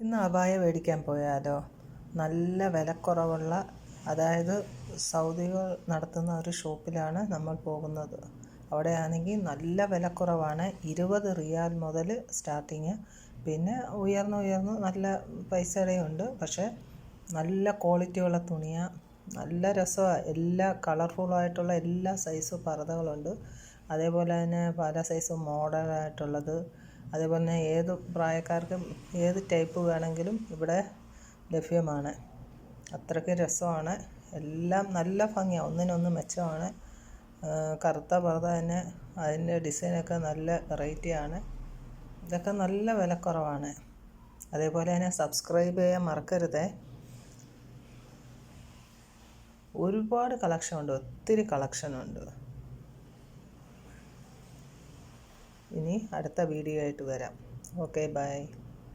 ഇന്ന് അബായ മേടിക്കാൻ പോയാലോ? നല്ല വിലക്കുറവുള്ള, അതായത് സൗദികൾ നടത്തുന്ന ഒരു ഷോപ്പിലാണ് നമ്മൾ പോകുന്നത്. അവിടെയാണെങ്കിൽ നല്ല വിലക്കുറവാണ്. 20 റിയാൽ മുതൽ സ്റ്റാർട്ടിങ്. പിന്നെ ഉയർന്ന് നല്ല പൈസയുടെയും ഉണ്ട്. പക്ഷേ നല്ല ക്വാളിറ്റിയുള്ള തുണിയാണ്. നല്ല രസമാണ്. എല്ലാ കളർഫുള്ളായിട്ടുള്ള എല്ലാ സൈസ് പർദ്ദകളുണ്ട്. അതേപോലെ തന്നെ പല സൈസ് മോഡലായിട്ടുള്ളത്. അതേപോലെ തന്നെ ഏത് പ്രായക്കാർക്കും ഏത് ടൈപ്പ് വേണമെങ്കിലും ഇവിടെ ലഭ്യമാണ്. അത്രയ്ക്ക് രസമാണ്. എല്ലാം നല്ല ഭംഗിയാണ്, ഒന്നിനൊന്ന് മെച്ചമാണ്. കറുത്ത പർദ്ദ തന്നെ അതിൻ്റെ ഡിസൈനൊക്കെ നല്ല വെറൈറ്റിയാണ്. ഇതൊക്കെ നല്ല വിലക്കുറവാണ്. അതേപോലെ തന്നെ സബ്സ്ക്രൈബ് ചെയ്യാൻ മറക്കരുതേ. ഒരുപാട് കളക്ഷനുണ്ട്, ഒത്തിരി കളക്ഷനുണ്ട്. ഇനി അടുത്ത വീഡിയോ ആയിട്ട് വരാം. Okay, by.